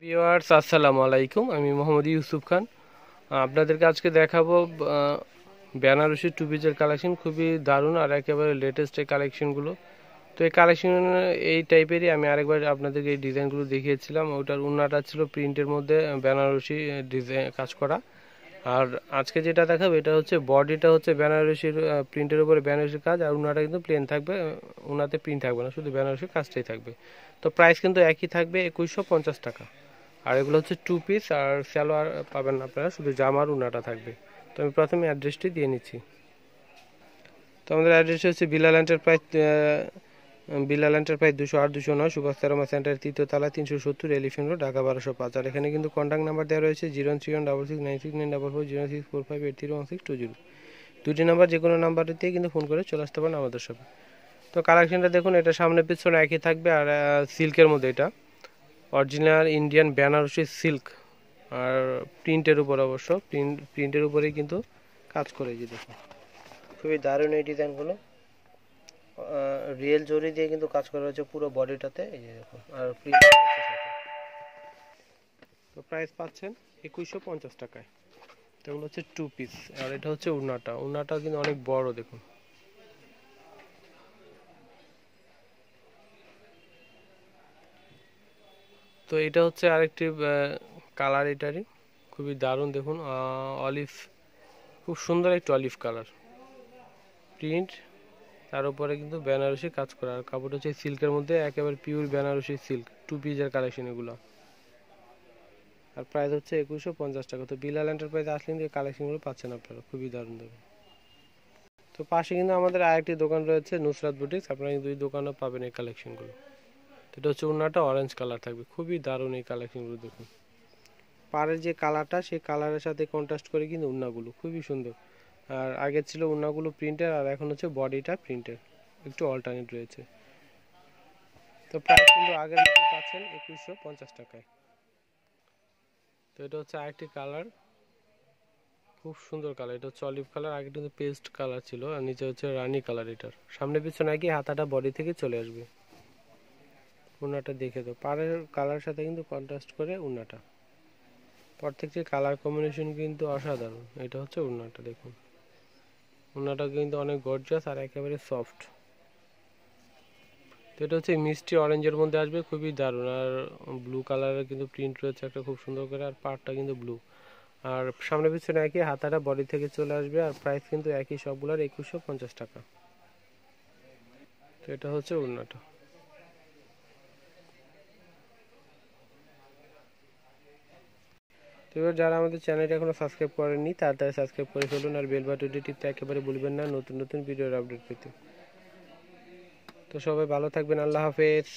Viewers আসসালামু আলাইকুম, আমি মোহাম্মদ ইউসুফ খান। আপনাদেরকে আজকে দেখাবো বেনারসি টু পিসের কালেকশন। খুবই দারুণ আর একেবারে লেটেস্ট এই কালেকশনগুলো। তো এই কালেকশন এই টাইপেরই আমি আরেকবার আপনাদেরকে এই ডিজাইনগুলো দেখিয়েছিলাম। ওটার উন্নাটা ছিল প্রিন্টের মধ্যে বেনারসি ডিজাইন কাজ করা। আর আজকে যেটা দেখাবো এটা হচ্ছে বডিটা হচ্ছে বেনারসির প্রিন্টের উপরে বেনারসির কাজ, আর উন্নাটা কিন্তু প্লেন থাকবে, উন্নাতে প্রিন্ট থাকবে না, শুধু বেনারসির কাজটাই থাকবে। তো প্রাইস কিন্তু একই থাকবে, 2150 টাকা। আর এগুলো হচ্ছে টু পিস, আর সালোয়ার পাবেন না আপনারা, শুধু জামার উন্নাটা থাকবে। তো আমি প্রথমে অ্যাড্রেসটি দিয়ে নিচ্ছি। তো আমাদের অ্যাড্রেস হচ্ছে বিলাল এন্টারপ্রাইজ 208-209 সুভাষ তেরমা সেন্টার, 3য় তলা, 370 এলিফেন্ট রোড, ঢাকা 1205। আর এখানে কিন্তু কন্ট্যাক্ট নাম্বার দেওয়া রয়েছে 031669694, 0645831620। দুটি নাম্বার, যে কোনো নাম্বারটিতে কিন্তু ফোন করে চলে আসতে পারেন আমাদের সাথে। তো কালেকশনটা দেখুন, এটা সামনে পিছনে একই থাকবে। আর সিল্কের মধ্যে, এটা অরিজিনাল ইন্ডিয়ান বেনারসি সিল্ক, আর প্রিন্টের উপর, অবশ্য প্রিন্টের উপরেই কিন্তু কাজ করে। যে দেখুন, খুবই দারুণ এই ডিজাইনগুলো। রিয়েল জরি দিয়ে কিন্তু কাজ করা হয়েছে পুরো বডিটাতে, এই যে দেখুন। আর প্রিন্ট আছে সাথে। তো প্রাইস পাচ্ছেন 2150 টাকায়। তো এগুলো হচ্ছে টু পিস। আর এটা হচ্ছে উন্নাটা কিন্তু অনেক বড়, দেখুন। তো এটা হচ্ছে আরেকটি কালার, এটারই খুবই দারুণ, দেখুন। অলিভ, খুব সুন্দর একটি অলিভ কালার প্রিন্ট, তার উপরে কিন্তু বেনারসি কাজ করা। আর কাপড় হচ্ছে সিল্কের মধ্যে, একেবারে পিওর বেনারসি সিল্ক, টু পিসের কালেকশন এগুলো। আর প্রাইস হচ্ছে 2150 টাকা। তো বিলাল এন্টারপ্রাইজ আসলে কিন্তু এই কালেকশনগুলো পাচ্ছেন আপনারা, খুবই দারুণ দেখুন। তো পাশে কিন্তু আমাদের আরেকটি দোকান রয়েছে, নুসরাত বুটিক্স, আপনারা কিন্তু দুই দোকানেও পাবেন এই কালেকশনগুলো। তো এটা হচ্ছে উন্নাটা অরেঞ্জ কালার থাকবে, খুবই দারুণ এই কালেকশনগুলো দেখুন। পাড়ের যে কালারটা, সেই কালারের সাথে কন্ট্রাস্ট করে কিন্তু উন্নাগুলো খুবই সুন্দর। আর আগে ছিল উন্নাগুলো প্রিন্টের, আর এখন হচ্ছে বডিটা প্রিন্টের, একটু অল্টারনেট রয়েছে। তো প্রাইস কিন্তু আগের মতো পাচ্ছেন 2150 টাকায়। তো এটা হচ্ছে আরেকটি কালার, খুব সুন্দর কালার। এটা হচ্ছে অলিভ কালার, আগে কিন্তু পেস্ট কালার ছিল, আর নিচে হচ্ছে রানী কালার। এটার সামনে পিছনে একই, হাতাটা বডি থেকে চলে আসবে। উন্নাটা দেখে তো পাড়ের কালার সাথে কিন্তু কন্ট্রাস্ট করে উন্নাটা, প্রত্যেকটি কালার কম্বিনেশন কিন্তু অসাধারণ। এটা হচ্ছে উন্নাটা, দেখুন। উন্নাটা কিন্তু অনেক গর্জিয়াস আর একেবারে সফট। তো এটা হচ্ছে মিষ্টি অরেঞ্জের মধ্যে আসবে, খুবই দারুণ। আর ব্লু কালারের কিন্তু প্রিন্ট রয়েছে একটা খুব সুন্দর করে, আর পাড়টা কিন্তু ব্লু। আর সামনে পিছনে একই, হাতাটা বডি থেকে চলে আসবে। আর প্রাইস কিন্তু একই সবগুলোর, 2150 টাকা। তো এটা হচ্ছে উন্নাটা। তো এবার যারা আমাদের চ্যানেলটা এখনো সাবস্ক্রাইব করেননি, তাড়াতাড়ি সাবস্ক্রাইব করে ফেলুন, আর বেল বাটনটি টিপতে একেবারে ভুলবেন না নতুন নতুন ভিডিওর আপডেট পেতে। তো সবাই ভালো থাকবেন, আল্লাহ হাফেজ।